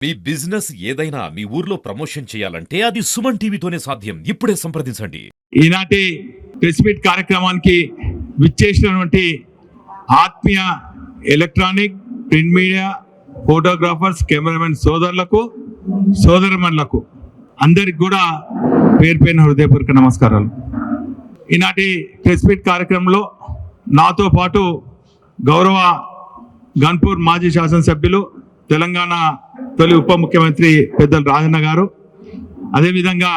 మీ business ఏదైనా మీ ఊర్లో promotion చేయాలంటే అది సుమన్ టీవీతోనే సాధ్యం. ఇప్పుడే సంప్రదించండి. ఈనాటి ప్రెస్ మీట్ కార్యక్రమానికి విచ్చేసినటువంటి ఆత్మీయ electronic print media photographers cameraman సోదరులకు సోదరమణులకు అందరికి కూడా పేరు పేరున హృదయపూర్వక నమస్కారాలు. ఈనాటి ప్రెస్ మీట్ కార్యక్రమంలో నాతో పాటు గౌరవ గన్పూర్ మాజీ శాసనసభ్యులు తెలంగాణ తొలి ఉప ముఖ్యమంత్రి పెద్దలు రాజన్న గారు, అదేవిధంగా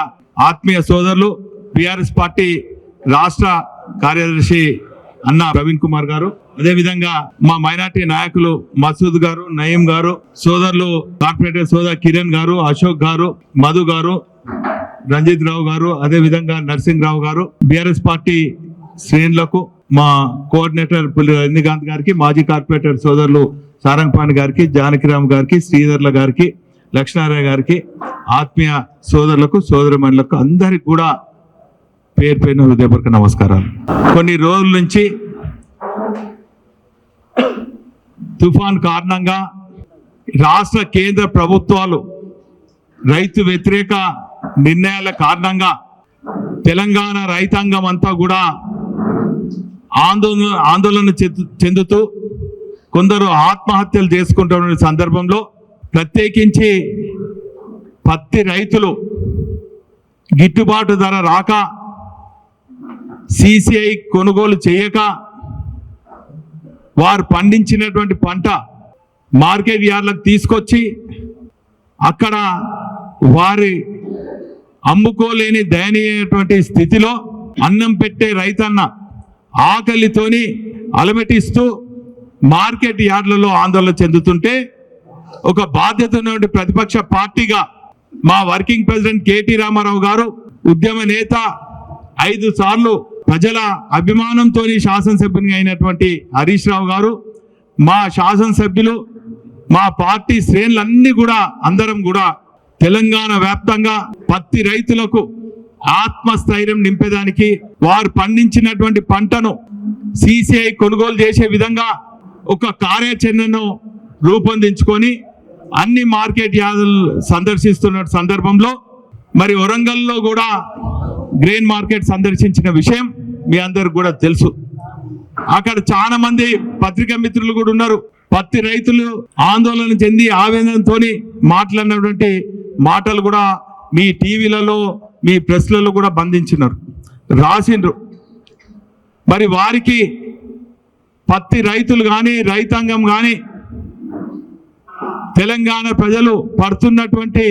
ఆత్మీయ సోదరులు బీఆర్ఎస్ పార్టీ రాష్ట్ర కార్యదర్శి అన్న ప్రవీణ్ కుమార్ గారు, అదేవిధంగా మా మైనార్టీ నాయకులు మసూద్ గారు, నయీం గారు, సోదరులు కార్పొరేటర్ సోదర్ కిరణ్ గారు, అశోక్ గారు, మధు గారు, రంజిత్ రావు గారు, అదేవిధంగా నర్సింగ్ రావు గారు, బీఆర్ఎస్ పార్టీ శ్రేణులకు, మా కోఆర్డినేటర్ పుల్లి రజనీకాంత్ గారికి, మాజీ కార్పొరేటర్ సోదరులు సారంగపాణి గారికి, జానకిరామ్ గారికి, శ్రీధర్ల గారికి, లక్ష్మీనారాయణ గారికి, ఆత్మీయ సోదరులకు సోదరమణులకు అందరికి కూడా పేరు పేరున హృదయపూర్వక నమస్కారాలు. కొన్ని రోజుల నుంచి తుఫాన్ కారణంగా రాష్ట్ర కేంద్ర ప్రభుత్వాలు రైతు వ్యతిరేక నిర్ణయాల కారణంగా తెలంగాణ రైతాంగం అంతా కూడా ఆందోళన చెందుతూ కొందరు ఆత్మహత్యలు చేసుకుంటున్న సందర్భంలో ప్రత్యేకించి పత్తి రైతులు గిట్టుబాటు ధర రాక, సిసిఐ కొనుగోలు చేయక, వారు పండించినటువంటి పంట మార్కెట్ యార్డ్లకు తీసుకొచ్చి అక్కడ వారి అమ్ముకోలేని దయనీయమైనటువంటి స్థితిలో అన్నం పెట్టే రైతన్న ఆకలితోని అలమటిస్తూ మార్కెట్ యార్డ్లలో ఆందోళన చెందుతుంటే, ఒక బాధ్యత ఉన్నటువంటి ప్రతిపక్ష పార్టీగా మా వర్కింగ్ ప్రెసిడెంట్ కేటీ రామారావు గారు, ఉద్యమ నేత, 5 సార్లు ప్రజల అభిమానంతో శాసనసభ్యునిగా అయినటువంటి హరీష్ రావు గారు, మా శాసనసభ్యులు, మా పార్టీ శ్రేణులన్నీ కూడా అందరం కూడా తెలంగాణ వ్యాప్తంగా పత్తి రైతులకు ఆత్మస్థైర్యం నింపేదానికి, వారు పండించినటువంటి పంటను సిసిఐ కొనుగోలు చేసే విధంగా ఒక కార్యాచరణను రూపొందించుకొని అన్ని మార్కెట్ యార్డులు సందర్శిస్తున్న సందర్భంలో మరి వరంగల్లో కూడా గ్రెయిన్ మార్కెట్ సందర్శించిన విషయం మీ అందరికి కూడా తెలుసు. అక్కడ చాలా మంది పత్రికా మిత్రులు కూడా ఉన్నారు. పత్తి రైతులు ఆందోళన చెంది ఆవేదనతో మాట్లాడినటువంటి మాటలు కూడా మీ టీవీలలో, మీ ప్రెస్లలో కూడా బంధించినారు, రాసిండ్రు. మరి వారికి పత్తి రైతులు కానీ, రైతాంగం కానీ, తెలంగాణ ప్రజలు పడుతున్నటువంటి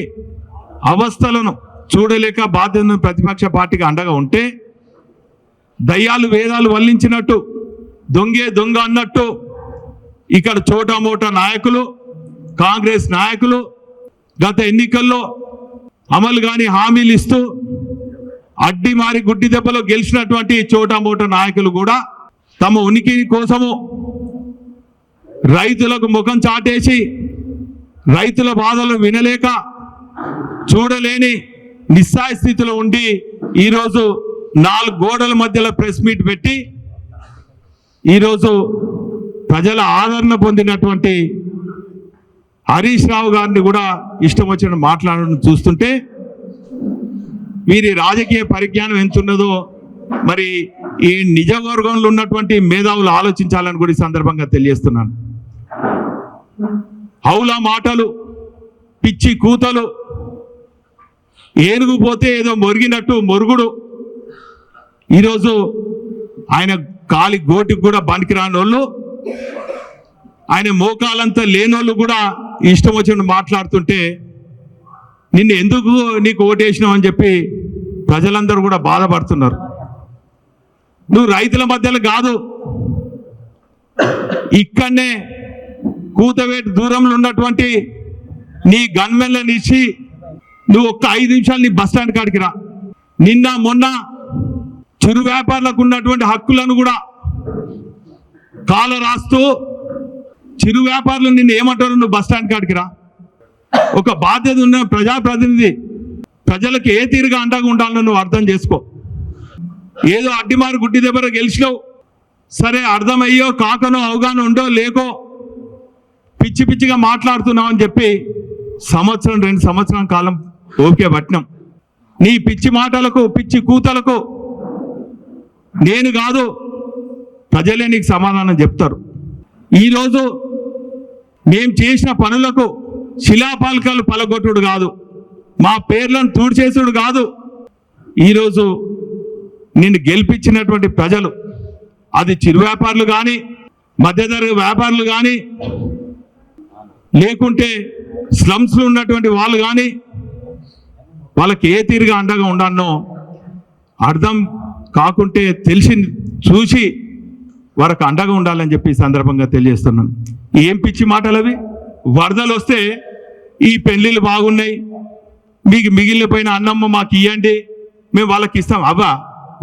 అవస్థలను చూడలేక బాధ్యతను ప్రతిపక్ష పార్టీకి అండగా ఉంటే, దయ్యాలు వేదాలు వల్లించినట్టు, దొంగే దొంగ అన్నట్టు ఇక్కడ చోటామోటా నాయకులు, కాంగ్రెస్ నాయకులు గత ఎన్నికల్లో అమలు కాని హామీలు ఇస్తూ అడ్డి మారి గుడ్డి దెబ్బలో గెలిచినటువంటి చోటామోటా నాయకులు కూడా తమ ఉనికి కోసము రైతులకు ముఖం చాటేసి, రైతుల బాధలు వినలేక చూడలేని నిస్సాయ స్థితిలో ఉండి ఈరోజు 4 గోడల మధ్యలో ప్రెస్ మీట్ పెట్టి ఈరోజు ప్రజల ఆదరణ పొందినటువంటి హరీష్ రావు గారిని కూడా ఇష్టం వచ్చిన మాట్లాడడం చూస్తుంటే వీరి రాజకీయ పరిజ్ఞానం ఎంతున్నదో మరి ఈ నిజవర్గంలో ఉన్నటువంటి మేధావులు ఆలోచించాలని కూడా ఈ సందర్భంగా తెలియజేస్తున్నాను. హౌలా మాటలు, పిచ్చి కూతలు, ఏనుగు పోతే ఏదో మొరిగినట్టు మొరుగుడు. ఈరోజు ఆయన కాలి గోటికి కూడా పనికిరాని వాళ్ళు, ఆయన మోకాలంతా లేనోళ్ళు కూడా ఇష్టం వచ్చినట్టు మాట్లాడుతుంటే నిన్ను ఎందుకు నీకు ఓటేసినావు అని చెప్పి ప్రజలందరూ కూడా బాధపడుతున్నారు. నువ్వు రైతుల మధ్యలో కాదు, ఇక్కడనే కూతవేటు దూరంలో ఉన్నటువంటి నీ గన్మెన్లను ఇచ్చి నువ్వు ఒక్క 5 నిమిషాలు నీ బస్టాండ్ కాడికి రా. నిన్న మొన్న చిరు వ్యాపారులకు ఉన్నటువంటి హక్కులను కూడా కాల రాస్తూ చిరు వ్యాపారులు నిన్ను ఏమంటారు, నువ్వు బస్టాండ్ కాడికి రా. ఒక బాధ్యత ఉన్న ప్రజాప్రతినిధి ప్రజలకు ఏ తీరుగా అండగా ఉండాలో నువ్వు అర్థం చేసుకో. ఏదో అడ్డిమారు గుడ్డి దెబ్బర గెలిచినావు, సరే అర్థమయ్యో కాకనో అవగాహన ఉండో లేకో పిచ్చి పిచ్చిగా మాట్లాడుతున్నావు అని చెప్పి సంవత్సరం 2 సంవత్సరాల కాలం ఓకే పట్టినాం. నీ పిచ్చి మాటలకు పిచ్చి కూతలకు నేను కాదు ప్రజలే నీకు సమాధానం చెప్తారు. ఈరోజు మేము చేసిన పనులకు శిలాపాలకాలు పలగొట్టుడు కాదు, మా పేర్లను తూడ్చేసుడు కాదు. ఈరోజు నిన్ను గెలిపించినటువంటి ప్రజలు, అది చిరు వ్యాపారులు కానీ, మధ్యతరగతి వ్యాపారులు కానీ, లేకుంటే స్లమ్స్లో ఉన్నటువంటి వాళ్ళు కానీ, వాళ్ళకి ఏ తీరుగా అండగా ఉండానో అర్థం కాకుంటే తెలిసి చూసి వారికి అండగా ఉండాలని చెప్పి ఈ సందర్భంగా తెలియజేస్తున్నాను. ఏం పిచ్చి మాటలు అవి? వరదలు వస్తే ఈ పెళ్ళిళ్ళు బాగున్నాయి, మీకు మిగిలిపోయిన అన్నమ్మ మాకు ఇవ్వండి, మేము వాళ్ళకి ఇస్తాం. అవా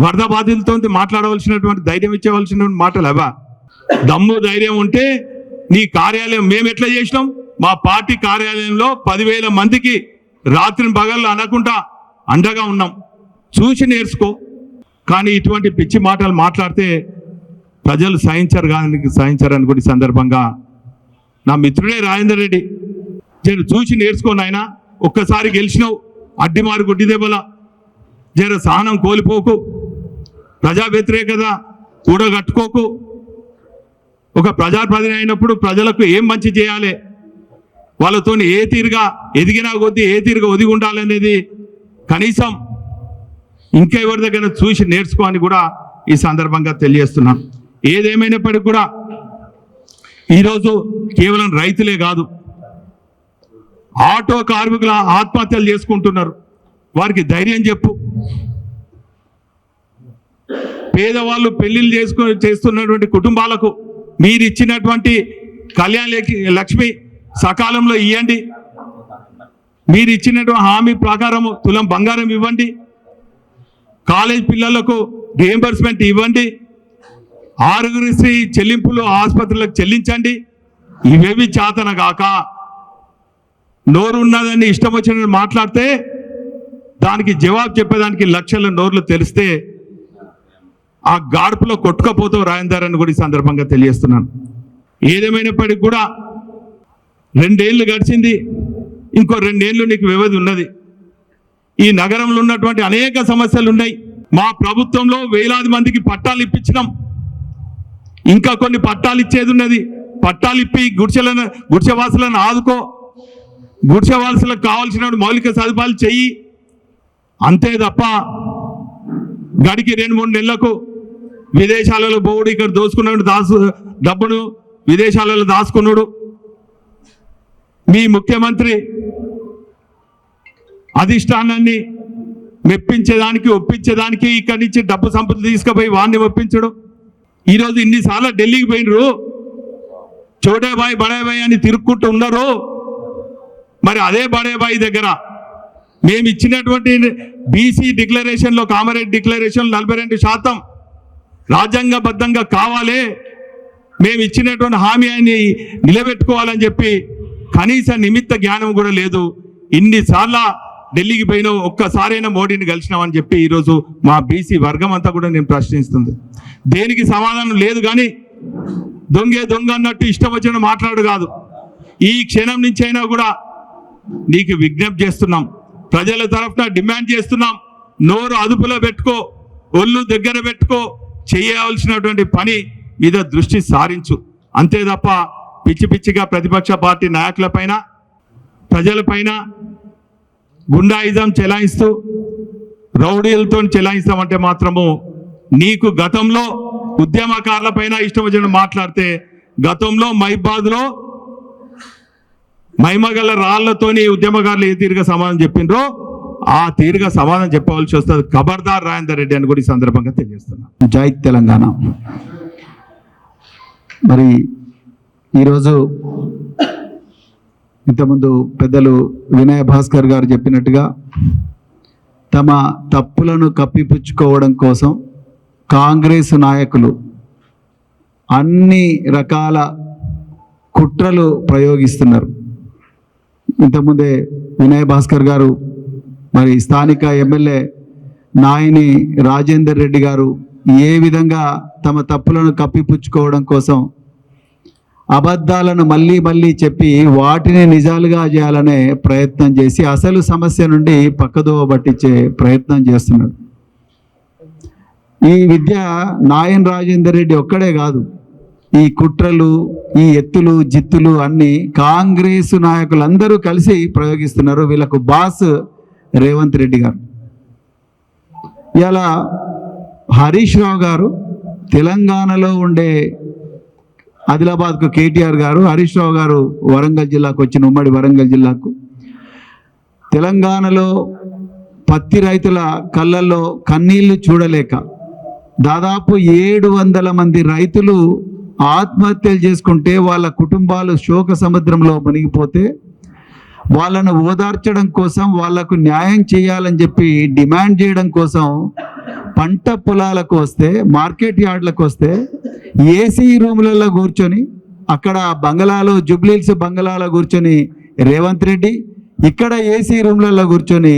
వరద బాధితులతో మాట్లాడవలసినటువంటి ధైర్యం ఇచ్చేవలసినటువంటి మాటలు అవా? దమ్ము ధైర్యం ఉంటే నీ కార్యాలయం మేము ఎట్లా చేసినాం? మా పార్టీ కార్యాలయంలో 10,000 మందికి రాత్రిని పగళ్ళు అనకుండా అండగా ఉన్నాం. చూసి నేర్చుకో. కానీ ఇటువంటి పిచ్చి మాటలు మాట్లాడితే ప్రజలు సహించరని కూడా ఈ సందర్భంగా నా మిత్రుడే రాజేందర్ రెడ్డి జర చూసి నేర్చుకోను. ఆయన ఒక్కసారి గెలిచినావు, అడ్డిమారు గుడ్డి దెబ్బల జర సహనం కోల్పోకు, ప్రజా వ్యతిరేకత కూడగట్టుకోకు. ఒక ప్రజాప్రతినిధి అయినప్పుడు ప్రజలకు ఏం మంచి చేయాలి, వాళ్ళతో ఏ తీరుగా ఎదిగినా కొద్దీ ఏ తీరుగా ఒదిగి ఉండాలనేది కనీసం ఇంకా ఎవరి దగ్గర చూసి నేర్చుకోని కూడా ఈ సందర్భంగా తెలియజేస్తున్నాం. ఏదేమైనప్పటికీ కూడా ఈరోజు కేవలం రైతులే కాదు, ఆటో కార్మికుల ఆత్మహత్యలు చేసుకుంటున్నారు. వారికి ధైర్యం చెప్పు. పేదవాళ్ళు పెళ్లిళ్ళు చేస్తున్నటువంటి కుటుంబాలకు మీరు ఇచ్చినటువంటి కళ్యాణ లక్ష్మి సకాలంలో ఇవ్వండి. మీరు ఇచ్చినటువంటి హామీ ప్రకారం తులం బంగారం ఇవ్వండి. కాలేజ్ పిల్లలకు రియంబర్స్మెంట్ ఇవ్వండి. ఆరోగ్యశ్రీ చెల్లింపులు ఆసుపత్రులకు చెల్లించండి. ఇవేవి చాతన గాక నోరు ఉన్నదని ఇష్టం వచ్చినట్టు మాట్లాడితే దానికి జవాబు చెప్పేదానికి లక్షల నోర్లు తెలిస్తే ఆ గాడుపులో కొట్టుకపోతావు రాజేందర్ అని కూడా ఈ సందర్భంగా తెలియజేస్తున్నాను. ఏదేమైనప్పటికీ కూడా 2 ఏళ్ళు గడిచింది, ఇంకో 2 ఏళ్ళు నీకు వ్యవధి ఉన్నది. ఈ నగరంలో ఉన్నటువంటి అనేక సమస్యలు ఉన్నాయి. మా ప్రభుత్వంలో వేలాది మందికి పట్టాలు ఇప్పించినాం, ఇంకా కొన్ని పట్టాలు ఇచ్చేది ఉన్నది. పట్టాలు ఇప్పి గుడిసెవాసులను ఆదుకో, గుడిసెవాసులకు కావాల్సిన మౌలిక సదుపాయాలు చెయ్యి. అంతే తప్ప గడికి 2-3 నెలలకు విదేశాలలో పోవుడు, ఇక్కడ దోసుకున్నాడు డబ్బును విదేశాలలో దాచుకున్నాడు. మీ ముఖ్యమంత్రి అధిష్టానాన్ని మెప్పించేదానికి ఒప్పించేదానికి ఇక్కడి నుంచి డబ్బు సంపద తీసుకుపోయి వాడిని ఒప్పించడు. ఈరోజు ఇన్నిసార్లు ఢిల్లీకి పోయినరు, చోటే బాయ్ బడే బాయ్ అని తిరుక్కుంటూ ఉన్నారు. మరి అదే బడే బాయ్ దగ్గర మేము ఇచ్చినటువంటి బీసీ డిక్లరేషన్లో, కామారెడ్డి డిక్లరేషన్ 42% రాజ్యాంగబద్ధంగా కావాలి, మేము ఇచ్చినటువంటి హామీ అని నిలబెట్టుకోవాలని చెప్పి కనీస నిమిత్త జ్ఞానం కూడా లేదు. ఇన్నిసార్లు ఢిల్లీకి పోయినావు, ఒక్కసారైనా మోడీని కలిసినామని చెప్పి ఈరోజు మా బీసీ వర్గం అంతా కూడా నేను ప్రశ్నిస్తుంది. దేనికి సమాధానం లేదు. కానీ దొంగ అన్నట్టు ఇష్టం వచ్చిన మాట్లాడు కాదు. ఈ క్షణం నుంచి అయినా కూడా నీకు విజ్ఞప్తి చేస్తున్నాం, ప్రజల తరఫున డిమాండ్ చేస్తున్నాం. నోరు అదుపులో పెట్టుకో, ఒళ్ళు దగ్గర పెట్టుకో, చేయవలసినటువంటి పని మీద దృష్టి సారించు. అంతే తప్ప పిచ్చి పిచ్చిగా ప్రతిపక్ష పార్టీ నాయకులపైన ప్రజలపైన గుండాయిజం చెలాయిస్తూ రౌడీలతో చెలాయిస్తామంటే మాత్రము నీకు గతంలో ఉద్యమకారుల పైన ఇష్టం వచ్చిన మాట్లాడితే గతంలో మైబాద్లో మైమగల రాళ్లతోని ఉద్యమకారులు ఏ తీరుగా సమాధానం చెప్పిండ్రో ఆ తీరుగా సమాధానం చెప్పవలసి వస్తుంది. ఖబర్దార్ రాజేందర్ రెడ్డి అని కూడా ఈ సందర్భంగా తెలియజేస్తున్నా. జై తెలంగాణ. మరి ఈరోజు ఇంతకుముందు పెద్దలు వినయ భాస్కర్ గారు చెప్పినట్టుగా తమ తప్పులను కప్పిపుచ్చుకోవడం కోసం కాంగ్రెస్ నాయకులు అన్ని రకాల కుట్రలు ప్రయోగిస్తున్నారు. ఇంతకుముందే వినయ భాస్కర్ గారు మరి స్థానిక ఎమ్మెల్యే నాయని రాజేందర్ రెడ్డి గారు ఏ విధంగా తమ తప్పులను కప్పిపుచ్చుకోవడం కోసం అబద్ధాలను మళ్ళీ మళ్ళీ చెప్పి వాటిని నిజాలుగా చేయాలనే ప్రయత్నం చేసి అసలు సమస్య నుండి పక్కదోవ పట్టించే ప్రయత్నం చేస్తున్నాడు. ఈ విద్య నాయన్ రాజేందర్ రెడ్డి ఒక్కడే కాదు, ఈ కుట్రలు, ఈ ఎత్తులు జిత్తులు అన్నీ కాంగ్రెస్ నాయకులందరూ కలిసి ప్రయోగిస్తున్నారు. వీళ్ళకు బాస్ రేవంత్ రెడ్డి గారు. ఇలా హరీష్ రావు గారు తెలంగాణలో ఉండే ఆదిలాబాద్కు కేటీఆర్ గారు, హరీష్ రావు గారు వరంగల్ జిల్లాకు వచ్చిన ఉమ్మడి వరంగల్ జిల్లాకు, తెలంగాణలో పత్తి రైతుల కళ్ళల్లో కన్నీళ్లు చూడలేక దాదాపు 700 మంది రైతులు ఆత్మహత్యలు చేసుకుంటే వాళ్ళ కుటుంబాలు శోక సముద్రంలో మునిగిపోతే వాళ్ళను ఓదార్చడం కోసం, వాళ్లకు న్యాయం చేయాలని చెప్పి డిమాండ్ చేయడం కోసం పంట పొలాలకు వస్తే, మార్కెట్ యార్డ్లకు వస్తే ఏసీ రూములలో కూర్చొని, అక్కడ బంగళాలో జూబ్లీహిల్స్ బంగళాలో కూర్చొని రేవంత్ రెడ్డి, ఇక్కడ ఏసీ రూమ్లలో కూర్చొని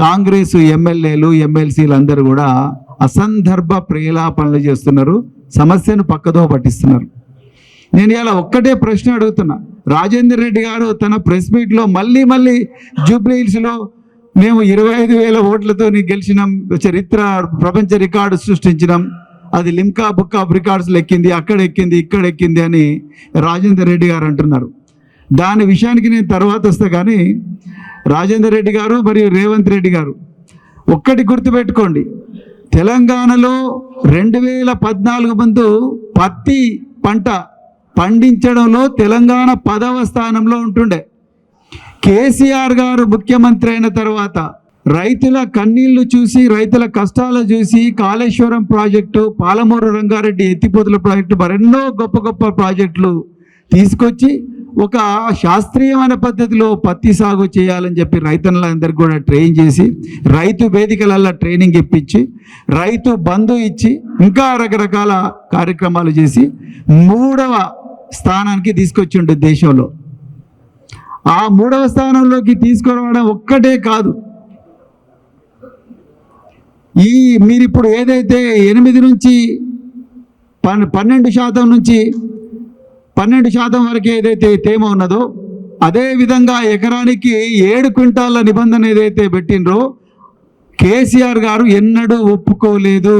కాంగ్రెస్ ఎమ్మెల్యేలు ఎమ్మెల్సీలు అందరూ కూడా అసందర్భ ప్రేలాపనలు చేస్తున్నారు, సమస్యను పక్కదో పట్టిస్తున్నారు. నేను ఇలా ఒక్కటే ప్రశ్న అడుగుతున్నా. రాజేందర్ రెడ్డి గారు తన ప్రెస్ మీట్లో మళ్ళీ జూబ్లీహిల్స్లో మేము 25,000 ఓట్లతో గెలిచినాం, చరిత్ర ప్రపంచ రికార్డు సృష్టించినాం, అది లిమ్కా బుక్ ఆఫ్ రికార్డ్స్లో ఎక్కింది, అక్కడ ఎక్కింది, ఇక్కడ ఎక్కింది అని రాజేందర్ రెడ్డి గారు అంటున్నారు. దాని విషయానికి నేను తర్వాత వస్తా. కానీ రాజేందర్ రెడ్డి గారు మరియు రేవంత్ రెడ్డి గారు ఒక్కటి గుర్తుపెట్టుకోండి, తెలంగాణలో 2014 ముందు పత్తి పంట పండించడంలో తెలంగాణ 10వ స్థానంలో ఉంటుండే. కేసీఆర్ గారు ముఖ్యమంత్రి అయిన తర్వాత రైతుల కన్నీళ్లు చూసి, రైతుల కష్టాలు చూసి కాళేశ్వరం ప్రాజెక్టు, పాలమూరు రంగారెడ్డి ఎత్తిపోతుల ప్రాజెక్టు, మరెన్నో గొప్ప గొప్ప ప్రాజెక్టులు తీసుకొచ్చి ఒక శాస్త్రీయమైన పద్ధతిలో పత్తి సాగు చేయాలని చెప్పి రైతులందరికీ కూడా ట్రైన్ చేసి, రైతు వేదికలల్లో ట్రైనింగ్ ఇప్పించి, రైతు బంధు ఇచ్చి, ఇంకా రకరకాల కార్యక్రమాలు చేసి 3వ స్థానానికి తీసుకొచ్చిండు దేశంలో. ఆ 3వ స్థానంలోకి తీసుకురావడం ఒక్కటే కాదు, ఈ మీరు ఇప్పుడు ఏదైతే 8 నుంచి 12% నుంచి 12% వరకు ఏదైతే తేమ ఉన్నదో, అదే విధంగా ఎకరానికి 7 క్వింటాల నిబంధన ఏదైతే పెట్టినరో కేసీఆర్ గారు ఎన్నడూ ఒప్పుకోలేదు.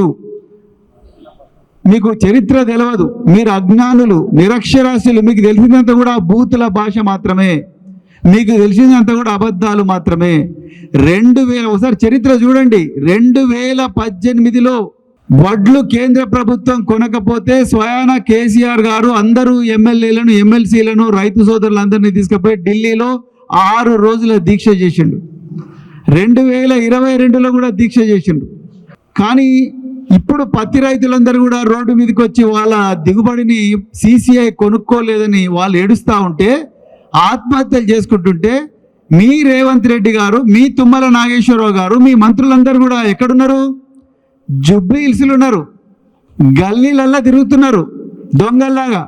మీకు చరిత్ర తెలియదు, మీరు అజ్ఞానులు, నిరక్షరాస్యులు, మీకు తెలిసినంత కూడా బూతుల భాష మాత్రమే, మీకు తెలిసినంత కూడా అబద్ధాలు మాత్రమే. 2000 ఒకసారి చరిత్ర చూడండి, 2018లో వడ్లు కేంద్ర ప్రభుత్వం కొనకపోతే స్వయాన కేసీఆర్ గారు అందరూ ఎమ్మెల్యేలను ఎమ్మెల్సీలను రైతు సోదరులందరినీ తీసుకుపోయి ఢిల్లీలో 6 రోజుల దీక్ష చేసిండు. 2022లో కూడా దీక్ష చేసిండు. కానీ ఇప్పుడు పత్తి రైతులందరూ కూడా రోడ్డు మీదకి వచ్చి వాళ్ళ దిగుబడిని CCI కొనుక్కోలేదని వాళ్ళు ఏడుస్తూ ఉంటే, ఆత్మహత్యలు చేసుకుంటుంటే, మీ రేవంత్ రెడ్డి గారు, మీ తుమ్మల నాగేశ్వరరావు గారు, మీ మంత్రులందరూ కూడా ఎక్కడున్నారు? జూబ్లీహిల్స్లో ఉన్నారు, గల్లీలల్లా తిరుగుతున్నారు దొంగల్లాగా.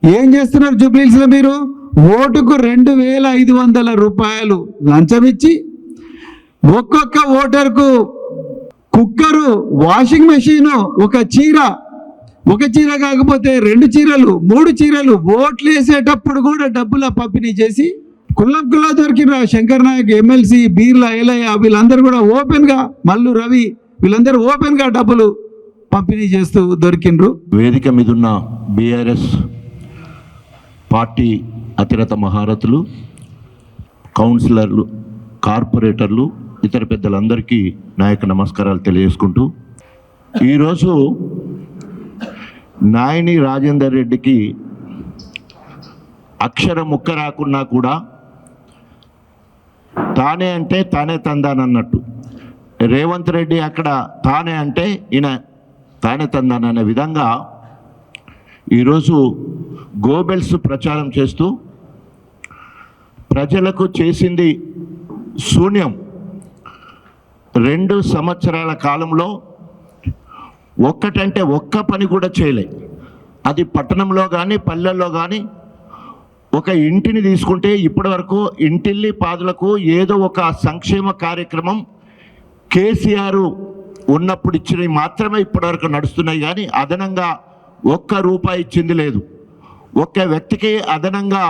ఏం చేస్తున్నారు జూబ్లీహిల్స్లో? మీరు ఓటుకు 2,500 రూపాయలు లంచం ఇచ్చి, ఒక్కొక్క ఓటర్కు కుక్కరు, వాషింగ్ మెషీను, ఒక చీర కాకపోతే 2 చీరలు, 3 చీరలు, ఓట్లు వేసేటప్పుడు కూడా డబ్బుల పంపిణీ చేసి కుల్లా దొరికిన శంకర్ నాయక్ ఎమ్మెల్సీ, బీర్లా ఎలయ్య వీళ్ళందరూ కూడా ఓపెన్గా, మల్లు రవి వీళ్ళందరూ ఓపెన్గా డబ్బులు పంపిణీ చేస్తూ దొరికిండ్రు. వేదిక మీదున్న బీఆర్ఎస్ పార్టీ అతిరథ మహారథులు, కౌన్సిలర్లు, కార్పొరేటర్లు, ఇతర పెద్దలందరికీ నా యొక్క నమస్కారాలు తెలియజేసుకుంటూ, ఈరోజు నాయని రాజేందర్ రెడ్డికి అక్షరం ముక్క రాకున్నా కూడా తానే అంటే తానే తందానన్నట్టు, రేవంత్ రెడ్డి అక్కడ తానే అంటే ఈయన తానే తందాననే విధంగా ఈరోజు గోబెల్స్ ప్రచారం చేస్తూ ప్రజలకు చేసింది శూన్యం. 2 సంవత్సరాల కాలంలో ఒక్కటంటే ఒక్క పని కూడా చేయలే. అది పట్టణంలో కానీ పల్లెల్లో కానీ ఒక ఇంటిని తీసుకుంటే ఇప్పటి వరకు ఇంటిల్లి పాదులకు ఏదో ఒక సంక్షేమ కార్యక్రమం కేసీఆర్ ఉన్నప్పుడు ఇచ్చినవి మాత్రమే ఇప్పటివరకు నడుస్తున్నాయి. కానీ అదనంగా 1 రూపాయి ఇచ్చింది లేదు. ఒక్క వ్యక్తికి అదనంగా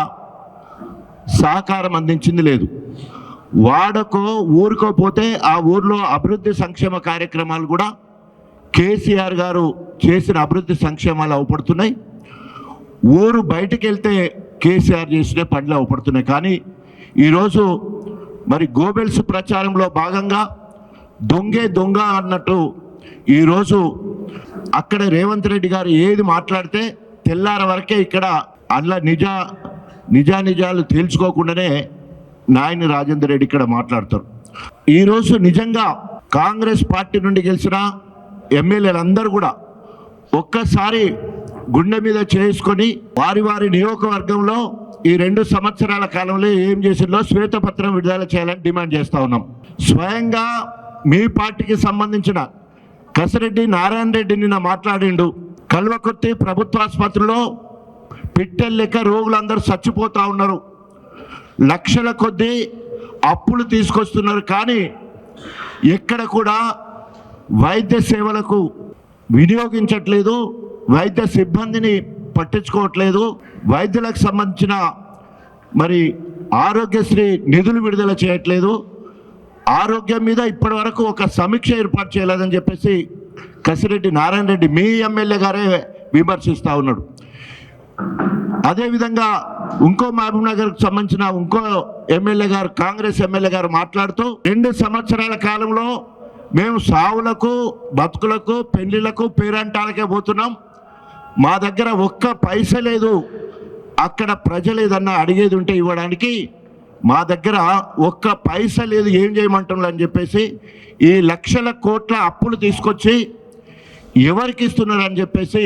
సహకారం అందించింది లేదు. వాడకో ఊరికో పోతే ఆ ఊర్లో అభివృద్ధి సంక్షేమ కార్యక్రమాలు కూడా కేసీఆర్ గారు చేసిన అభివృద్ధి సంక్షేమాలు అవపడుతున్నాయి. ఊరు బయటికి వెళ్తే కేసీఆర్ చేసిన పనులు అవపడుతున్నాయి. కానీ ఈరోజు మరి గోబెల్స్ ప్రచారంలో భాగంగా దొంగే దొంగ అన్నట్టు ఈరోజు అక్కడ రేవంత్ రెడ్డి గారు ఏది మాట్లాడితే తెల్లార వరకే ఇక్కడ అందులో నిజాలు తేల్చుకోకుండానే నాయని రాజేందర్ రెడ్డి ఇక్కడ మాట్లాడతారు. ఈరోజు నిజంగా కాంగ్రెస్ పార్టీ నుండి గెలిచిన ఎమ్మెల్యేలందరూ కూడా ఒక్కసారి గుండె మీద చేసుకొని వారి నియోజకవర్గంలో ఈ 2 సంవత్సరాల కాలంలో ఏం చేసిందో శ్వేతపత్రం విడుదల చేయాలని డిమాండ్ చేస్తూ ఉన్నాం. స్వయంగా మీ పార్టీకి సంబంధించిన కసిరెడ్డి నారాయణ రెడ్డి నిన్న మాట్లాడిండు. కల్వకుర్తి ప్రభుత్వ ఆసుపత్రిలో పిట్టెల లెక్క రోగులందరూ చచ్చిపోతూ ఉన్నారు. లక్షల కొద్దీ అప్పులు తీసుకొస్తున్నారు. కానీ ఎక్కడ కూడా వైద్య సేవలకు వినియోగించట్లేదు, వైద్య సిబ్బందిని పట్టించుకోవట్లేదు, వైద్యులకు సంబంధించిన మరి ఆరోగ్యశ్రీ నిధులు విడుదల చేయట్లేదు, ఆరోగ్యం మీద ఇప్పటి వరకు ఒక సమీక్ష ఏర్పాటు చేయలేదని చెప్పేసి కసిరెడ్డి నారాయణ రెడ్డి మీ ఎమ్మెల్యే గారే విమర్శిస్తూ ఉన్నాడు. అదేవిధంగా ఇంకో మహబూబ్ నగర్కి సంబంధించిన ఇంకో ఎమ్మెల్యే గారు, కాంగ్రెస్ ఎమ్మెల్యే గారు మాట్లాడుతూ 2 సంవత్సరాల కాలంలో మేము సావులకు, బతుకులకు, పెళ్లిళ్లకు, పేరంటాలకే పోతున్నాం, మా దగ్గర ఒక్క పైస లేదు, అక్కడ ప్రజలు ఏదన్నా అడిగేది ఉంటే ఇవ్వడానికి మా దగ్గర ఒక్క పైస లేదు, ఏం చేయమంటున్నారు అని చెప్పేసి ఈ లక్షల కోట్ల అప్పులు తీసుకొచ్చి ఎవరికి ఇస్తున్నారని చెప్పేసి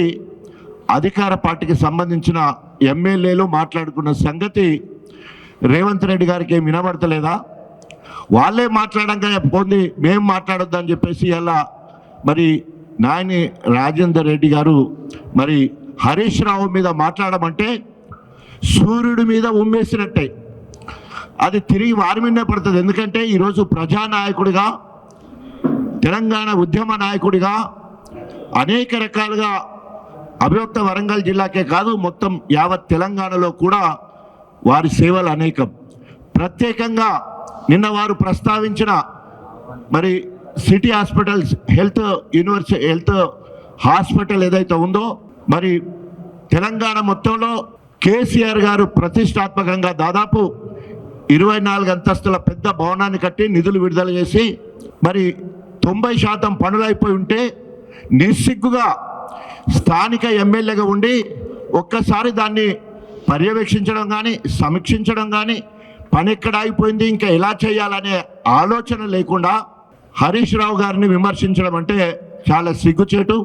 అధికార పార్టీకి సంబంధించిన ఎమ్మెల్యేలు మాట్లాడుకున్న సంగతి రేవంత్ రెడ్డి గారికి ఏం వినబడతలేదా? వాళ్ళే మాట్లాడంగా పోంది మేము మాట్లాడొద్దని చెప్పేసి అలా మరి నాయని రాజేందర్ రెడ్డి గారు మరి హరీష్ రావు మీద మాట్లాడమంటే సూర్యుడి మీద ఉమ్మేసినట్టే అది తిరిగి వారి మీదనే పడుతుంది. ఎందుకంటే ఈరోజు ప్రజానాయకుడిగా, తెలంగాణ ఉద్యమ నాయకుడిగా అనేక రకాలుగా అభివృద్ధి వరంగల్ జిల్లాకే కాదు మొత్తం యావత్ తెలంగాణలో కూడా వారి సేవలు అనేకం. ప్రత్యేకంగా నిన్న వారు ప్రస్తావించిన మరి సిటీ హాస్పిటల్స్ హెల్త్ హాస్పిటల్ ఏదైతే ఉందో మరి తెలంగాణ మొత్తంలో కేసీఆర్ గారు ప్రతిష్టాత్మకంగా దాదాపు 24 అంతస్తుల పెద్ద భవనాన్ని కట్టి నిధులు విడుదల చేసి మరి 90% పనులు అయిపోయి ఉంటే నిస్సిగ్గుగా స్థానిక ఎమ్మెల్యేగా ఉండి ఒక్కసారి దాన్ని పర్యవేక్షించడం కానీ, సమీక్షించడం కానీ, పని ఎక్కడ అయిపోయింది, ఇంకా ఎలా చేయాలనే ఆలోచన లేకుండా హరీష్ రావు గారిని విమర్శించడం అంటే చాలా సిగ్గుచేటు.